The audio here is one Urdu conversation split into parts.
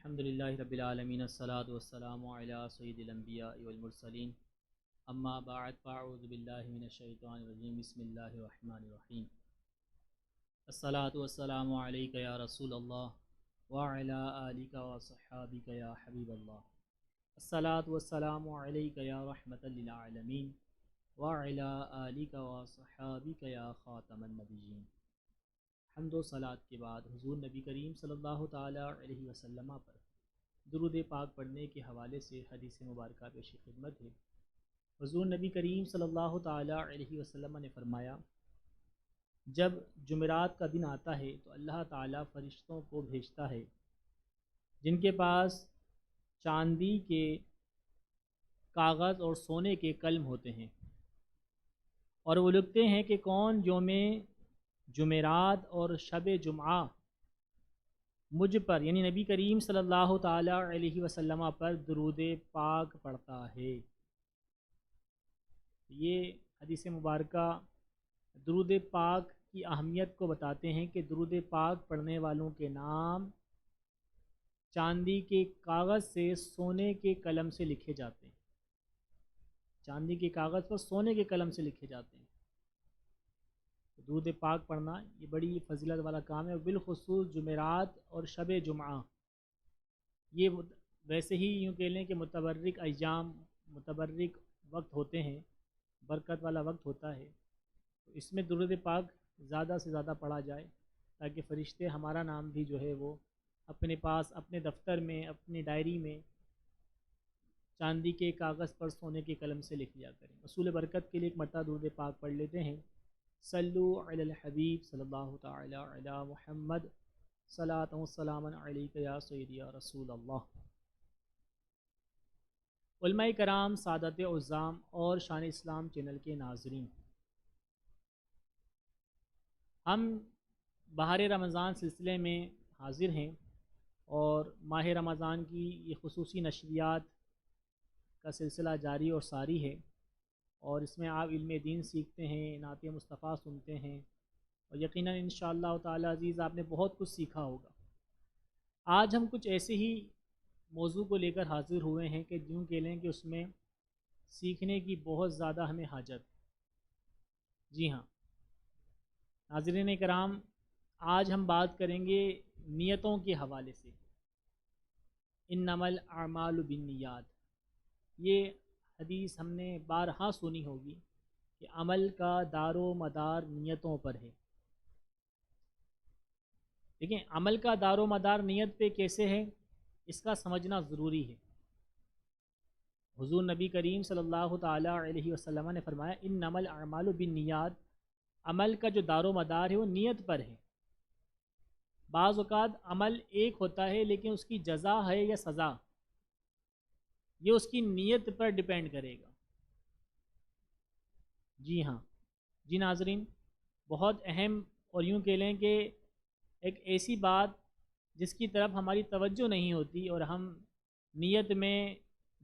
الحمدللہ رب العالمین الصلاۃ والسلام علی سید الانبیاء والمرسلین اما بعد فاعوذ باللہ من الشیطان الرجیم بسم اللہ الرحمن الرحیم الصلاۃ والسلام علیک یا رسول اللہ وعلی آلک وصحابک یا حبیب اللہ الصلاۃ والسلام علیک یا رحمۃ للعالمین وعلی آلک وصحابک یا خاتم النبیین۔ حمد و صلات کے بعد حضور نبی کریم صلی اللہ تعالیٰ علیہ وسلم پر درود پاک پڑھنے کے حوالے سے حدیث مبارکہ پیش خدمت ہے۔ حضور نبی کریم صلی اللہ تعالیٰ علیہ وسلم نے فرمایا، جب جمعرات کا دن آتا ہے تو اللہ تعالیٰ فرشتوں کو بھیجتا ہے جن کے پاس چاندی کے کاغذ اور سونے کے قلم ہوتے ہیں، اور وہ لکھتے ہیں کہ کون یوم جمعرات اور شب جمعہ مجھ پر یعنی نبی کریم صلی اللہ تعالیٰ علیہ وسلم پر درود پاک پڑھتا ہے۔ یہ حدیث مبارکہ درود پاک کی اہمیت کو بتاتے ہیں کہ درود پاک پڑھنے والوں کے نام چاندی کے کاغذ سے سونے کے قلم سے لکھے جاتے ہیں، چاندی کے کاغذ پر سونے کے قلم سے لکھے جاتے ہیں۔ درود پاک پڑھنا یہ بڑی فضیلت والا کام ہے، اور بالخصوص جمعرات اور شب جمعہ یہ ویسے ہی یوں کہہ لیں کہ متبرک ایام، متبرک وقت ہوتے ہیں، برکت والا وقت ہوتا ہے، تو اس میں درود پاک زیادہ سے زیادہ پڑھا جائے تاکہ فرشتے ہمارا نام بھی جو ہے وہ اپنے پاس اپنے دفتر میں اپنی ڈائری میں چاندی کے کاغذ پر سونے کے قلم سے لکھ لیا کریں۔ حصول برکت کے لیے ایک مرتبہ درود پاک پڑھ لیتے ہیں۔ صلو علی الحبیب صلی اللہ تعالی علی محمد صلاۃ و سلام علیک یا سیدی یا رسول اللہ۔ علماء کرام، سعادت عظام اور شان اسلام چینل کے ناظرین، ہم بہار رمضان سلسلے میں حاضر ہیں، اور ماہ رمضان کی یہ خصوصی نشریات کا سلسلہ جاری اور ساری ہے، اور اس میں آپ علم دین سیکھتے ہیں، نعت مصطفیٰ سنتے ہیں، اور یقیناً انشاءاللہ تعالی عزیز آپ نے بہت کچھ سیکھا ہوگا۔ آج ہم کچھ ایسے ہی موضوع کو لے کر حاضر ہوئے ہیں کہ یوں کہہ لیں کہ اس میں سیکھنے کی بہت زیادہ ہمیں حاجت۔ جی ہاں ناظرین کرام، آج ہم بات کریں گے نیتوں کے حوالے سے۔ انما الاعمال بالنیات، یہ حدیث ہم نے بارہا سنی ہوگی کہ عمل کا دار و مدار نیتوں پر ہے۔ دیکھیں عمل کا دار و مدار نیت پہ کیسے ہے، اس کا سمجھنا ضروری ہے۔ حضور نبی کریم صلی اللہ تعالیٰ علیہ وسلم نے فرمایا، انما الاعمال بالنیات، عمل کا جو دار و مدار ہے وہ نیت پر ہے۔ بعض اوقات عمل ایک ہوتا ہے لیکن اس کی جزا ہے یا سزا یہ اس کی نیت پر ڈیپینڈ کرے گا۔ جی ہاں جی ناظرین، بہت اہم اور یوں کہہ لیں کہ ایک ایسی بات جس کی طرف ہماری توجہ نہیں ہوتی، اور ہم نیت میں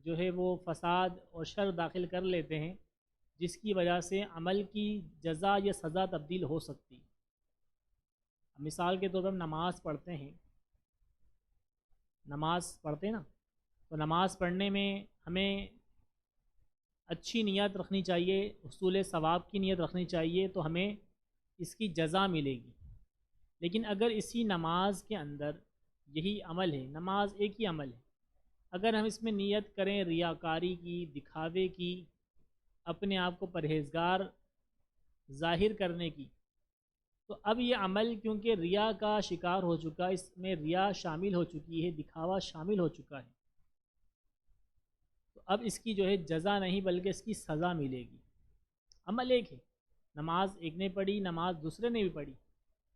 جو ہے وہ فساد اور شر داخل کر لیتے ہیں، جس کی وجہ سے عمل کی جزا یا سزا تبدیل ہو سکتی۔ مثال کے طور پر ہم نماز پڑھتے ہیں، نماز پڑھتے ہیں نا، تو نماز پڑھنے میں ہمیں اچھی نیت رکھنی چاہیے، حصول ثواب کی نیت رکھنی چاہیے، تو ہمیں اس کی جزا ملے گی۔ لیکن اگر اسی نماز کے اندر یہی عمل ہے، نماز ایک ہی عمل ہے، اگر ہم اس میں نیت کریں ریاکاری کی، دکھاوے کی، اپنے آپ کو پرہیزگار ظاہر کرنے کی، تو اب یہ عمل کیونکہ ریا کا شکار ہو چکا، اس میں ریا شامل ہو چکی ہے، دکھاوا شامل ہو چکا ہے، تو اب اس کی جو ہے جزا نہیں بلکہ اس کی سزا ملے گی۔ عمل ایک ہے، نماز ایک نے پڑھی، نماز دوسرے نے بھی پڑھی،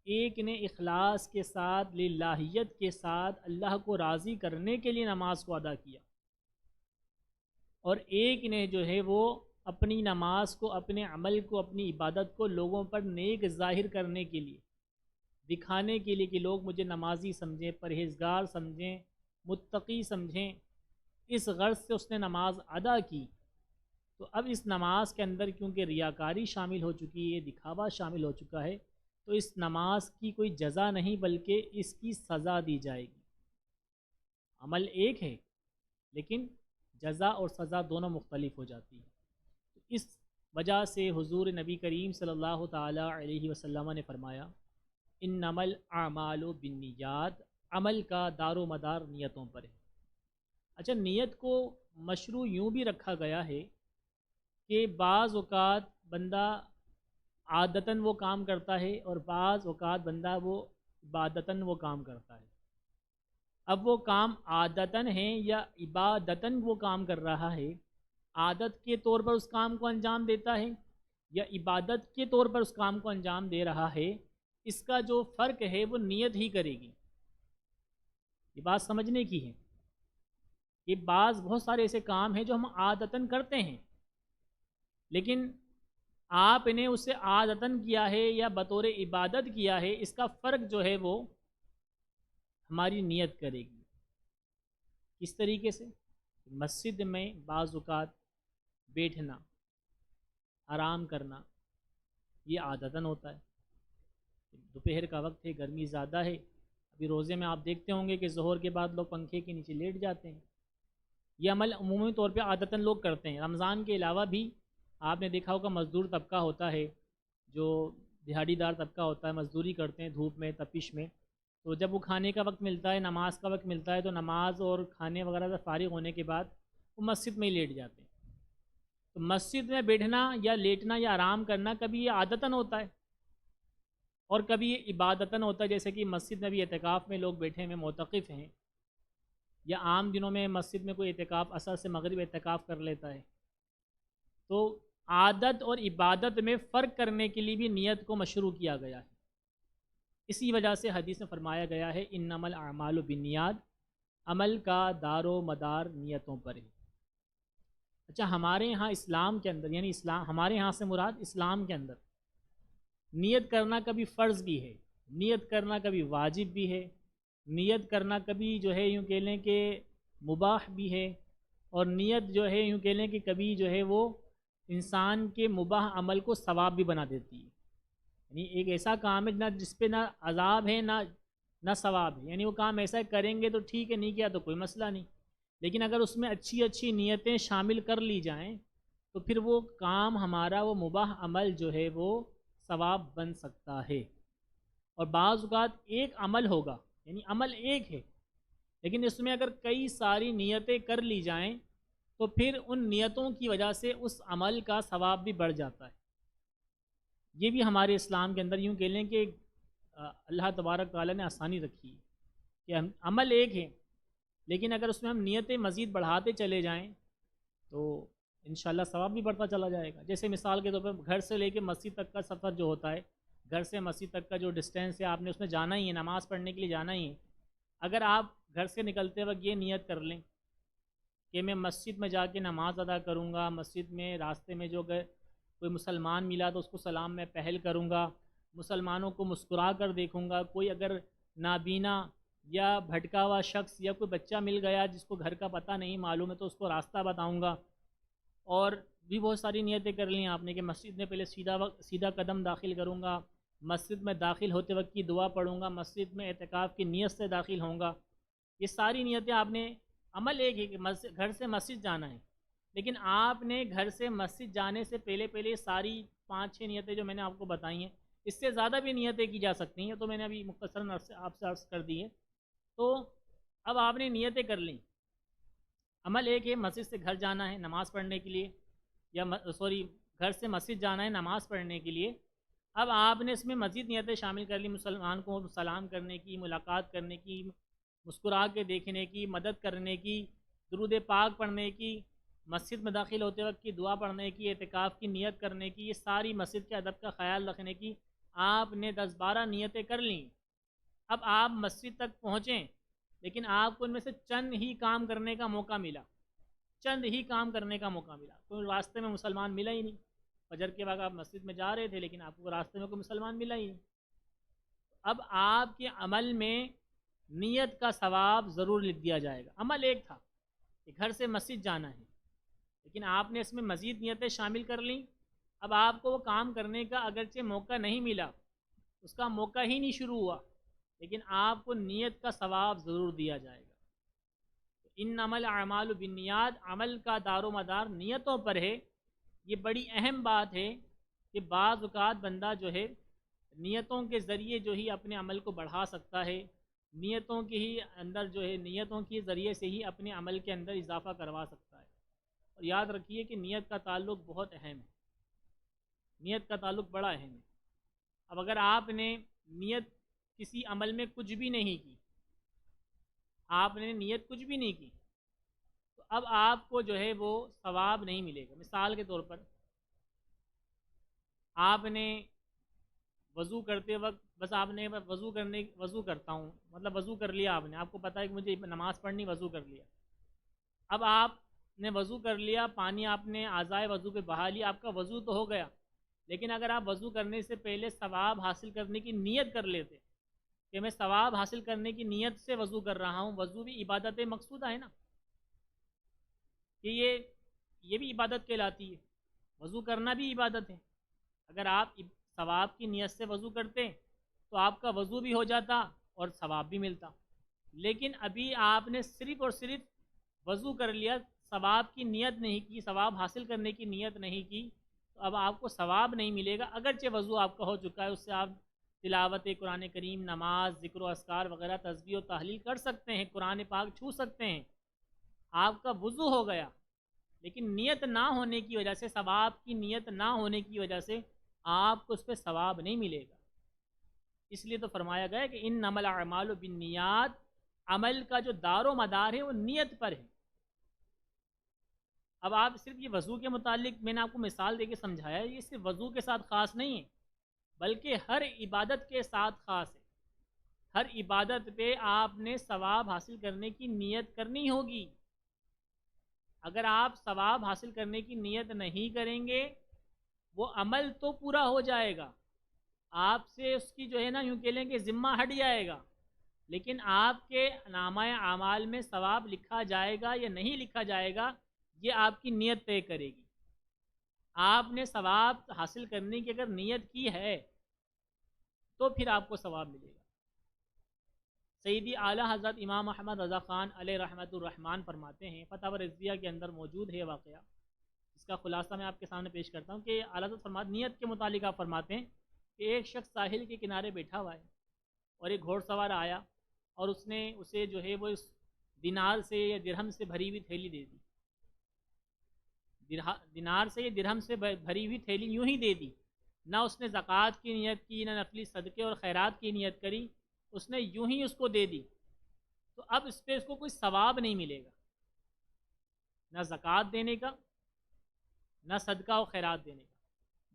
ایک نے اخلاص کے ساتھ، للہیت کے ساتھ، اللہ کو راضی کرنے کے لیے نماز کو ادا کیا، اور ایک نے جو ہے وہ اپنی نماز کو، اپنے عمل کو، اپنی عبادت کو لوگوں پر نیک ظاہر کرنے کے لیے، دکھانے کے لیے کہ لوگ مجھے نمازی سمجھیں، پرہیزگار سمجھیں، متقی سمجھیں، اس غرض سے اس نے نماز ادا کی۔ تو اب اس نماز کے اندر کیونکہ ریاکاری شامل ہو چکی ہے، دکھاوا شامل ہو چکا ہے، تو اس نماز کی کوئی جزا نہیں بلکہ اس کی سزا دی جائے گی۔ عمل ایک ہے لیکن جزا اور سزا دونوں مختلف ہو جاتی ہے۔ تو اس وجہ سے حضور نبی کریم صلی اللہ تعالیٰ علیہ وسلم نے فرمایا انما الاعمال بالنیات، عمل کا دار و مدار نیتوں پر ہے۔ اچھا، نیت کو مشروع یوں بھی رکھا گیا ہے کہ بعض اوقات بندہ عادتاً وہ کام کرتا ہے اور بعض اوقات بندہ وہ عبادتاً وہ کام کرتا ہے۔ اب وہ کام عادتاً ہے یا عبادتاً وہ کام کر رہا ہے، عادت کے طور پر اس کام کو انجام دیتا ہے یا عبادت کے طور پر اس کام کو انجام دے رہا ہے، اس کا جو فرق ہے وہ نیت ہی کرے گی۔ یہ بات سمجھنے کی ہے کہ بہت سارے ایسے کام ہیں جو ہم عادتاً کرتے ہیں، لیکن آپ نے اسے عادتاً کیا ہے یا بطور عبادت کیا ہے، اس کا فرق جو ہے وہ ہماری نیت کرے گی۔ کس طریقے سے؟ مسجد میں بعض اوقات بیٹھنا، آرام کرنا، یہ عادتاً ہوتا ہے۔ دوپہر کا وقت ہے، گرمی زیادہ ہے، ابھی روزے میں آپ دیکھتے ہوں گے کہ ظہر کے بعد لوگ پنکھے کے نیچے لیٹ جاتے ہیں۔ یہ عمل عمومی طور پہ عادتاً لوگ کرتے ہیں۔ رمضان کے علاوہ بھی آپ نے دیکھا ہوگا مزدور طبقہ ہوتا ہے، جو دہاڑی دار طبقہ ہوتا ہے، مزدوری کرتے ہیں دھوپ میں تپش میں، تو جب وہ کھانے کا وقت ملتا ہے، نماز کا وقت ملتا ہے، تو نماز اور کھانے وغیرہ سے فارغ ہونے کے بعد وہ مسجد میں ہی لیٹ جاتے ہیں۔ تو مسجد میں بیٹھنا یا لیٹنا یا آرام کرنا کبھی یہ عادتاً ہوتا ہے اور کبھی یہ عبادتاً ہوتا ہے، جیسے کہ مسجد میں بھی اعتکاف میں لوگ بیٹھے ہوئے معتکف ہیں، یا عام دنوں میں مسجد میں کوئی اعتکاف عصر سے مغرب اعتکاف کر لیتا ہے۔ تو عادت اور عبادت میں فرق کرنے کے لیے بھی نیت کو مشروع کیا گیا ہے۔ اسی وجہ سے حدیث میں فرمایا گیا ہے انما الاعمال بالنیات، عمل کا دار و مدار نیتوں پر ہے۔ اچھا، ہمارے ہاں اسلام کے اندر، یعنی اسلام ہمارے ہاں سے مراد اسلام کے اندر نیت کرنا کبھی فرض بھی ہے، نیت کرنا کبھی واجب بھی ہے، نیت کرنا کبھی جو ہے یوں کہہ لیں کہ مباح بھی ہے، اور نیت جو ہے یوں کہہ لیں کہ کبھی جو ہے وہ انسان کے مباح عمل کو ثواب بھی بنا دیتی ہے۔ یعنی ایک ایسا کام ہے جس پہ نہ عذاب ہے نہ ثواب ہے، یعنی وہ کام ایسا کریں گے تو ٹھیک ہے، نہیں کیا تو کوئی مسئلہ نہیں، لیکن اگر اس میں اچھی اچھی نیتیں شامل کر لی جائیں تو پھر وہ کام ہمارا وہ مباح عمل جو ہے وہ ثواب بن سکتا ہے۔ اور بعض اوقات ایک عمل ہوگا، یعنی عمل ایک ہے، لیکن اس میں اگر کئی ساری نیتیں کر لی جائیں تو پھر ان نیتوں کی وجہ سے اس عمل کا ثواب بھی بڑھ جاتا ہے۔ یہ بھی ہمارے اسلام کے اندر یوں کہہ لیں کہ اللہ تبارک تعالیٰ نے آسانی رکھی ہے کہ عمل ایک ہے، لیکن اگر اس میں ہم نیتیں مزید بڑھاتے چلے جائیں تو انشاءاللہ ثواب بھی بڑھتا چلا جائے گا۔ جیسے مثال کے طور پر گھر سے لے کے مسجد تک کا سفر جو ہوتا ہے، گھر سے مسجد تک کا جو ڈسٹینس ہے، آپ نے اس میں جانا ہی ہے، نماز پڑھنے کے لیے جانا ہی ہے۔ اگر آپ گھر سے نکلتے وقت یہ نیت کر لیں کہ میں مسجد میں جا کے نماز ادا کروں گا، مسجد میں راستے میں جو کوئی مسلمان ملا تو اس کو سلام میں پہل کروں گا، مسلمانوں کو مسکرا کر دیکھوں گا، کوئی اگر نابینا یا بھٹکا ہوا شخص یا کوئی بچہ مل گیا جس کو گھر کا پتہ نہیں معلوم ہے تو اس کو راستہ بتاؤں گا، اور بھی بہت ساری نیتیں کر لیں آپ نے کہ مسجد میں پہلے سیدھا قدم داخل کروں گا، مسجد میں داخل ہوتے وقت کی دعا پڑھوں گا، مسجد میں اعتکاف کی نیت سے داخل ہوں گا۔ یہ ساری نیتیں آپ نے، عمل ایک ہے کہ گھر سے مسجد جانا ہے، لیکن آپ نے گھر سے مسجد جانے سے پہلے ساری 5-6 نیتیں جو میں نے آپ کو بتائی ہیں، اس سے زیادہ بھی نیتیں کی جا سکتی ہیں، تو میں نے ابھی مختصراً آپ سے عرض کر دی ہے۔ تو اب آپ نے نیتیں کر لیں، عمل ایک ہے مسجد سے گھر جانا ہے نماز پڑھنے کے لیے، یا گھر سے مسجد جانا ہے نماز پڑھنے کے لیے۔ اب آپ نے اس میں مزید نیتیں شامل کر لی، مسلمان کو سلام کرنے کی، ملاقات کرنے کی، مسکرا کے دیکھنے کی، مدد کرنے کی، درود پاک پڑھنے کی، مسجد میں داخل ہوتے وقت کی دعا پڑھنے کی، اعتکاف کی نیت کرنے کی، یہ ساری مسجد کے ادب کا خیال رکھنے کی آپ نے 10-12 نیتیں کر لیں۔ اب آپ مسجد تک پہنچیں، لیکن آپ کو ان میں سے چند ہی کام کرنے کا موقع ملا، کوئی راستے میں مسلمان ملا ہی نہیں، فجر کے وقت آپ مسجد میں جا رہے تھے لیکن آپ کو راستے میں کوئی مسلمان ملا ہی نہیں۔ اب آپ کے عمل میں نیت کا ثواب ضرور لکھ دیا جائے گا۔ عمل ایک تھا کہ گھر سے مسجد جانا ہے، لیکن آپ نے اس میں مزید نیتیں شامل کر لیں۔ اب آپ کو وہ کام کرنے کا اگرچہ موقع نہیں ملا، اس کا موقع ہی نہیں شروع ہوا، لیکن آپ کو نیت کا ثواب ضرور دیا جائے گا۔ انما الاعمال بالنیات، عمل کا دار و مدار نیتوں پر ہے۔ یہ بڑی اہم بات ہے کہ بعض اوقات بندہ جو ہے نیتوں کے ذریعے جو ہی اپنے عمل کو بڑھا سکتا ہے، نیتوں کے ہی اندر جو ہے نیتوں کے ذریعے سے ہی اپنے عمل کے اندر اضافہ کروا سکتا ہے۔ اور یاد رکھیے کہ نیت کا تعلق بہت اہم ہے، نیت کا تعلق بڑا اہم ہے۔ اب اگر آپ نے نیت کسی عمل میں کچھ بھی نہیں کی، آپ نے نیت کچھ بھی نہیں کی، تو اب آپ کو جو ہے وہ ثواب نہیں ملے گا۔ مثال کے طور پر آپ نے وضو کرتے وقت بس آپ نے وضو کرتا ہوں مطلب وضو کر لیا، آپ کو پتہ ہے کہ مجھے نماز پڑھنی، وضو کر لیا۔ اب آپ نے وضو کر لیا، پانی آپ نے اعضائے وضو پہ بہا لیا، آپ کا وضو تو ہو گیا، لیکن اگر آپ وضو کرنے سے پہلے ثواب حاصل کرنے کی نیت کر لیتے کہ میں ثواب حاصل کرنے کی نیت سے وضو کر رہا ہوں، وضو بھی عبادت مقصودہ ہے نا، کہ یہ بھی عبادت کہلاتی ہے، وضو کرنا بھی عبادت ہے۔ اگر آپ ثواب کی نیت سے وضو کرتے تو آپ کا وضو بھی ہو جاتا اور ثواب بھی ملتا، لیکن ابھی آپ نے صرف اور صرف وضو کر لیا، ثواب کی نیت نہیں کی، ثواب حاصل کرنے کی نیت نہیں کی، تو اب آپ کو ثواب نہیں ملے گا، اگرچہ وضو آپ کا ہو چکا ہے، اس سے آپ تلاوت قرآن کریم، نماز، ذکر و اذکار وغیرہ، تسبیح و تحلیل کر سکتے ہیں، قرآن پاک چھو سکتے ہیں، آپ کا وضو ہو گیا، لیکن نیت نہ ہونے کی وجہ سے، ثواب کی نیت نہ ہونے کی وجہ سے آپ کو اس پہ ثواب نہیں ملے گا۔ اس لیے تو فرمایا گیا کہ انما الاعمال بالنیات، عمل کا جو دار و مدار ہے وہ نیت پر ہے۔ اب آپ صرف یہ وضو کے متعلق میں نے آپ کو مثال دے کے سمجھایا، یہ صرف وضو کے ساتھ خاص نہیں ہے، بلکہ ہر عبادت کے ساتھ خاص ہے۔ ہر عبادت پہ آپ نے ثواب حاصل کرنے کی نیت کرنی ہوگی۔ اگر آپ ثواب حاصل کرنے کی نیت نہیں کریں گے، وہ عمل تو پورا ہو جائے گا، آپ سے اس کی جو ہے نا یوں کہہ لیں کہ ذمہ ہٹ جائے گا، لیکن آپ کے نامہ اعمال میں ثواب لکھا جائے گا یا نہیں لکھا جائے گا، یہ آپ کی نیت طے کرے گی۔ آپ نے ثواب حاصل کرنے کی اگر نیت کی ہے تو پھر آپ کو ثواب ملے گا۔ سیدی اعلیٰ حضرت امام محمد رضا خان علیہ رحمۃ الرحمن فرماتے ہیں، فتاوی رضویہ کے اندر موجود ہے واقعہ، اس کا خلاصہ میں آپ کے سامنے پیش کرتا ہوں کہ اعلیٰ حضرت فرماتے نیت کے متعلق آپ فرماتے ہیں کہ ایک شخص ساحل کے کنارے بیٹھا ہوا ہے اور ایک گھوڑ سوار آیا اور اس نے اسے جو ہے وہ اس دینار سے یا درہم سے بھری ہوئی تھیلی دے دی، دینار سے یا درہم سے بھری ہوئی تھیلی یوں ہی دے دی، نہ اس نے زکوٰۃ کی نیت کی، نہ نفلی صدقے اور خیرات کی نیت کری، اس نے یوں ہی اس کو دے دی، تو اب اس پہ اس کو کوئی ثواب نہیں ملے گا، نہ زکوٰۃ دینے کا، نہ صدقہ و خیرات دینے کا،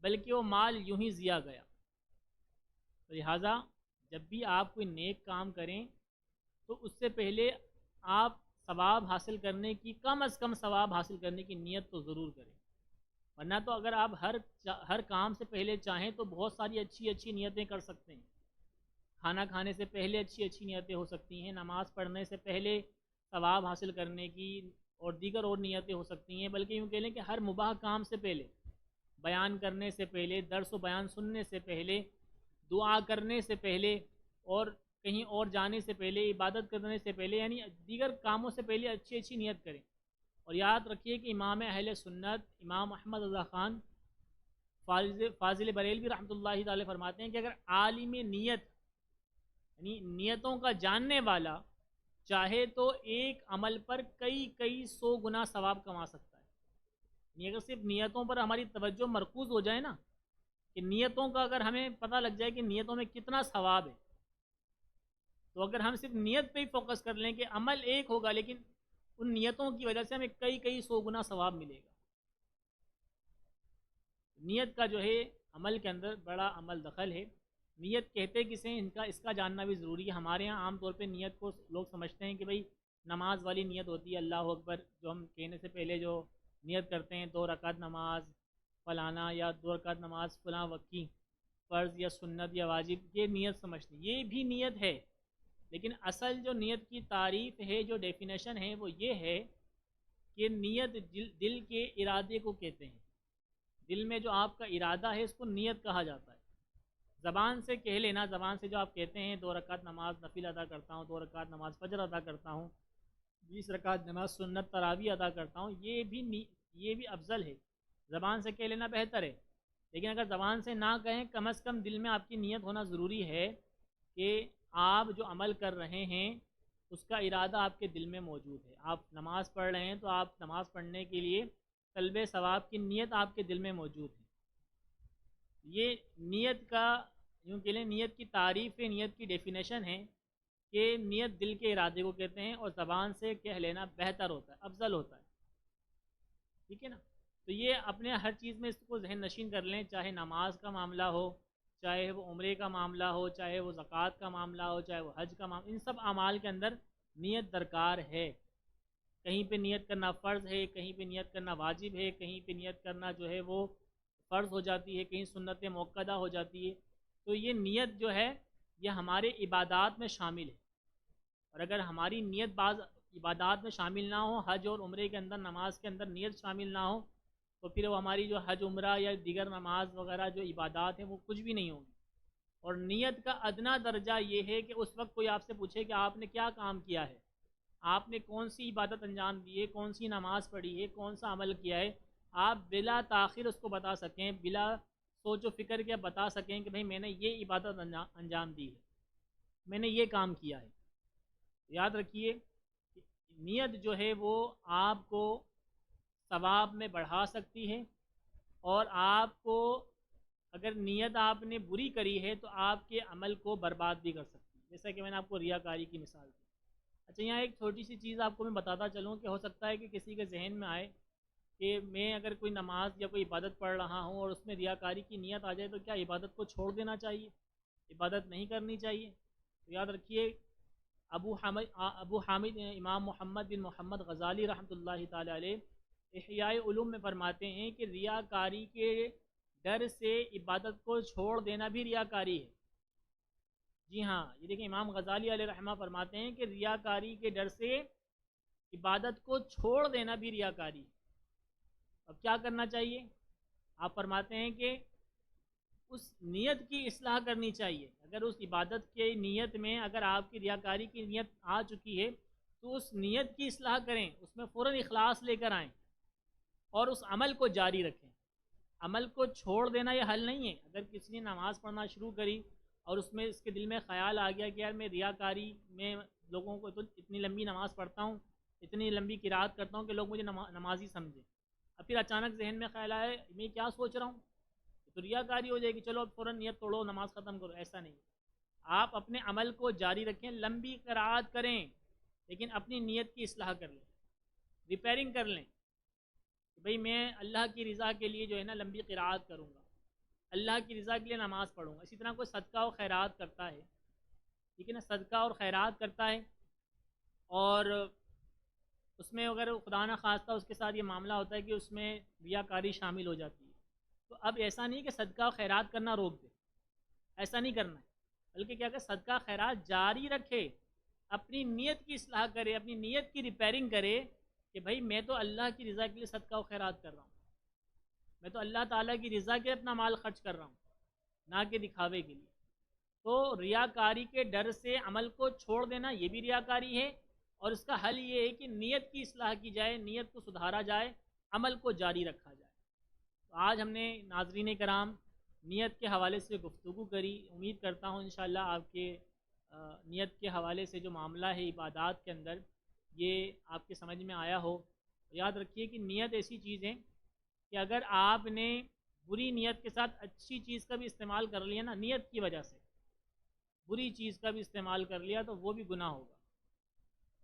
بلکہ وہ مال یوں ہی ضیاع گیا۔ لہٰذا جب بھی آپ کوئی نیک کام کریں تو اس سے پہلے آپ ثواب حاصل کرنے کی، کم از کم ثواب حاصل کرنے کی نیت تو ضرور کریں، ورنہ تو اگر آپ ہر کام سے پہلے چاہیں تو بہت ساری اچھی اچھی نیتیں کر سکتے ہیں، کھانا کھانے سے پہلے اچھی اچھی نیتیں ہو سکتی ہیں، نماز پڑھنے سے پہلے ثواب حاصل کرنے کی اور دیگر اور نیتیں ہو سکتی ہیں، بلکہ یوں کہہ لیں کہ ہر مباح کام سے پہلے، بیان کرنے سے پہلے، درس و بیان سننے سے پہلے، دعا کرنے سے پہلے، اور کہیں اور جانے سے پہلے، عبادت کرنے سے پہلے، یعنی دیگر کاموں سے پہلے اچھی اچھی نیت کریں۔ اور یاد رکھیے کہ امام اہل سنت امام احمد رضا خان فاضل بریلوی رحمۃ اللہ تعالی فرماتے ہیں کہ اگر عالم نیت یعنی نیتوں کا جاننے والا چاہے تو ایک عمل پر کئی سو گنا ثواب کما سکتا ہے، یعنی اگر صرف نیتوں پر ہماری توجہ مرکوز ہو جائے نا، کہ نیتوں کا اگر ہمیں پتہ لگ جائے کہ نیتوں میں کتنا ثواب ہے، تو اگر ہم صرف نیت پہ ہی فوکس کر لیں کہ عمل ایک ہوگا لیکن ان نیتوں کی وجہ سے ہمیں کئی سو گنا ثواب ملے گا۔ نیت کا جو ہے عمل کے اندر بڑا عمل دخل ہے۔ نیت کہتے کسے ہیں اس کا جاننا بھی ضروری ہے۔ ہمارے یہاں عام طور پہ نیت کو لوگ سمجھتے ہیں کہ بھئی نماز والی نیت ہوتی ہے، اللہ اکبر، جو ہم کہنے سے پہلے جو نیت کرتے ہیں 2 رکعت نماز فلانا، یا 2 رکعت نماز فلاں وقت کی، فرض یا سنت یا واجب، یہ نیت سمجھتے ہیں، یہ بھی نیت ہے، لیکن اصل جو نیت کی تعریف ہے، جو ڈیفینیشن ہے، وہ یہ ہے کہ نیت دل کے ارادے کو کہتے ہیں، دل میں جو آپ کا ارادہ ہے اس کو نیت کہا جاتا ہے۔ زبان سے کہہ لینا، زبان سے جو آپ کہتے ہیں 2 رکعت نماز نفل ادا کرتا ہوں، 2 رکعت نماز فجر ادا کرتا ہوں، 20 رکعت نماز سنت تراویح ادا کرتا ہوں، یہ بھی افضل ہے، زبان سے کہہ لینا بہتر ہے، لیکن اگر زبان سے نہ کہیں کم از کم دل میں آپ کی نیت ہونا ضروری ہے کہ آپ جو عمل کر رہے ہیں اس کا ارادہ آپ کے دل میں موجود ہے۔ آپ نماز پڑھ رہے ہیں تو آپ نماز پڑھنے کے لیے طلب ثواب کی نیت آپ کے دل میں موجود ہے۔ یہ نیت کا یوں کہ لیں نیت کی تعریف نیت کی ڈیفینیشن ہے کہ نیت دل کے ارادے کو کہتے ہیں اور زبان سے کہہ لینا بہتر ہوتا ہے، افضل ہوتا ہے، ٹھیک ہے نا؟ تو یہ اپنے ہر چیز میں اس کو ذہن نشین کر لیں، چاہے نماز کا معاملہ ہو، چاہے وہ عمرے کا معاملہ ہو، چاہے وہ زکوٰۃ کا معاملہ ہو، چاہے وہ حج کا معاملہ، ان سب اعمال کے اندر نیت درکار ہے۔ کہیں پہ نیت کرنا فرض ہے، کہیں پہ نیت کرنا واجب ہے، کہیں پہ نیت کرنا جو ہے وہ فرض ہو جاتی ہے، کہیں سنت موقدہ ہو جاتی ہے۔ تو یہ نیت جو ہے یہ ہمارے عبادات میں شامل ہے، اور اگر ہماری نیت بعض عبادات میں شامل نہ ہو، حج اور عمرے کے اندر نماز کے اندر نیت شامل نہ ہو، تو پھر وہ ہماری جو حج عمرہ یا دیگر نماز وغیرہ جو عبادات ہیں وہ کچھ بھی نہیں ہوگی۔ اور نیت کا ادنا درجہ یہ ہے کہ اس وقت کوئی آپ سے پوچھے کہ آپ نے کیا کام کیا ہے، آپ نے کون سی عبادت انجام دی ہے، کون سی نماز پڑھی ہے، کون سا عمل کیا ہے، آپ بلا تاخیر اس کو بتا سکیں، بلا سوچ و فکر کے بتا سکیں کہ بھئی میں نے یہ عبادت انجام دی ہے، میں نے یہ کام کیا ہے۔ یاد رکھیے کہ نیت جو ہے وہ آپ کو ثواب میں بڑھا سکتی ہے، اور آپ کو اگر نیت آپ نے بری کری ہے تو آپ کے عمل کو برباد بھی کر سکتی ہے، جیسا کہ میں نے آپ کو ریاکاری کی مثال دی۔ اچھا، یہاں ایک چھوٹی سی چیز آپ کو میں بتاتا چلوں کہ ہو سکتا ہے کہ کسی کے ذہن میں آئے کہ میں اگر کوئی نماز یا کوئی عبادت پڑھ رہا ہوں اور اس میں ریاکاری کی نیت آ جائے تو کیا عبادت کو چھوڑ دینا چاہیے، عبادت نہیں کرنی چاہیے؟ تو یاد رکھیے ابو حامد امام محمد بن محمد غزالی رحمۃ اللہ تعالی علیہ احیاء علوم میں فرماتے ہیں کہ ریاکاری کے ڈر سے عبادت کو چھوڑ دینا بھی ریاکاری ہے۔ جی ہاں، یہ دیکھیں امام غزالی علیہ رحمہ فرماتے ہیں کہ ریاکاری کے ڈر سے عبادت کو چھوڑ دینا بھی ریاکاری ہے۔ اب کیا کرنا چاہیے؟ آپ فرماتے ہیں کہ اس نیت کی اصلاح کرنی چاہیے۔ اگر اس عبادت کے نیت میں اگر آپ کی ریاکاری کی نیت آ چکی ہے تو اس نیت کی اصلاح کریں، اس میں فوراً اخلاص لے کر آئیں اور اس عمل کو جاری رکھیں۔ عمل کو چھوڑ دینا یہ حل نہیں ہے۔ اگر کسی نے نماز پڑھنا شروع کری اور اس میں اس کے دل میں خیال آ گیا کہ یار میں ریاکاری میں لوگوں کو تو اتنی لمبی نماز پڑھتا ہوں، اتنی لمبی قرات کرتا ہوں کہ لوگ مجھے نمازی سمجھیں، اب پھر اچانک ذہن میں خیال آئے میں کیا سوچ رہا ہوں، تو ریاکاری ہو جائے گی، چلو اب فوراً نیت توڑو نماز ختم کرو، ایسا نہیں۔ آپ اپنے عمل کو جاری رکھیں، لمبی قرات کریں لیکن اپنی نیت کی اصلاح کر لیں، ریپیئرنگ کر لیں کہ بھئی میں اللہ کی رضا کے لیے جو ہے نا لمبی قرات کروں گا، اللہ کی رضا کے لیے نماز پڑھوں گا۔ اسی طرح کوئی صدقہ و خیرات کرتا ہے، ٹھیک ہے نا، صدقہ اور خیرات کرتا ہے اور اس میں اگر خدا نہ خواستہ اس کے ساتھ یہ معاملہ ہوتا ہے کہ اس میں ریاکاری شامل ہو جاتی ہے، تو اب ایسا نہیں کہ صدقہ و خیرات کرنا روک دے، ایسا نہیں کرنا ہے، بلکہ کیا کہ صدقہ خیرات جاری رکھے، اپنی نیت کی اصلاح کرے، اپنی نیت کی ریپیئرنگ کرے کہ بھائی میں تو اللہ کی رضا کے لیے صدقہ و خیرات کر رہا ہوں، میں تو اللہ تعالیٰ کی رضا کے اپنا مال خرچ کر رہا ہوں، نہ کہ دکھاوے کے لیے۔ تو ریاکاری کے ڈر سے عمل کو چھوڑ دینا یہ بھی ریاکاری ہے، اور اس کا حل یہ ہے کہ نیت کی اصلاح کی جائے، نیت کو سدھارا جائے، عمل کو جاری رکھا جائے۔ تو آج ہم نے ناظرین کرام نیت کے حوالے سے گفتگو کری، امید کرتا ہوں انشاءاللہ آپ کے نیت کے حوالے سے جو معاملہ ہے عبادات کے اندر یہ آپ کے سمجھ میں آیا ہو۔ یاد رکھیے کہ نیت ایسی چیز ہے کہ اگر آپ نے بری نیت کے ساتھ اچھی چیز کا بھی استعمال کر لیا نا، نیت کی وجہ سے بری چیز کا بھی استعمال کر لیا تو وہ بھی گناہ ہوگا۔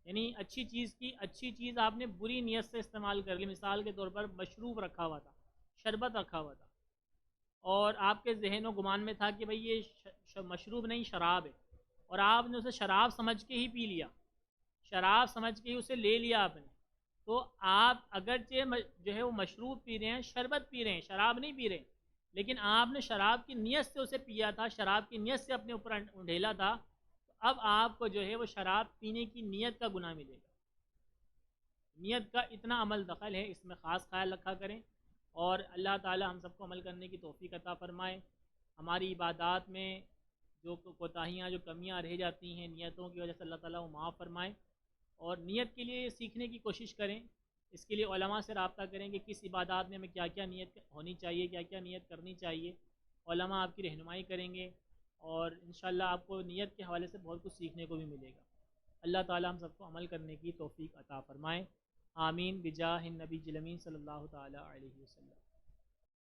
یعنی اچھی چیز آپ نے بری نیت سے استعمال کر لی، مثال کے طور پر مشروب رکھا ہوا تھا، شربت رکھا ہوا تھا، اور آپ کے ذہن و گمان میں تھا کہ بھئی یہ مشروب نہیں شراب ہے، اور آپ نے اسے شراب سمجھ کے ہی پی لیا، شراب سمجھ کے ہی اسے لے لیا آپ نے، تو آپ اگرچہ جو ہے وہ مشروب پی رہے ہیں، شربت پی رہے ہیں، شراب نہیں پی رہے ہیں، لیکن آپ نے شراب کی نیت سے اسے پیا تھا، شراب کی نیت سے اپنے اوپر انڈھیلا تھا، تو اب آپ کو جو ہے وہ شراب پینے کی نیت کا گناہ ملے گا۔ نیت کا اتنا عمل دخل ہے، اس میں خاص خیال رکھا کریں، اور اللہ تعالی ہم سب کو عمل کرنے کی توفیق عطا فرمائے۔ ہماری عبادات میں جو کوتاہیاں جو کمیاں رہ جاتی ہیں نیتوں کی وجہ سے اللہ تعالیٰ وہ معاف فرمائے، اور نیت کے لیے سیکھنے کی کوشش کریں، اس کے لیے علماء سے رابطہ کریں کہ کس عبادات میں ہمیں کیا کیا نیت ہونی چاہیے، کیا کیا نیت کرنی چاہیے، علماء آپ کی رہنمائی کریں گے، اور انشاءاللہ آپ کو نیت کے حوالے سے بہت کچھ سیکھنے کو بھی ملے گا۔ اللہ تعالی ہم سب کو عمل کرنے کی توفیق عطا فرمائے، آمین بجاہ النبی الامین صلی اللہ تعالی علیہ وسلم۔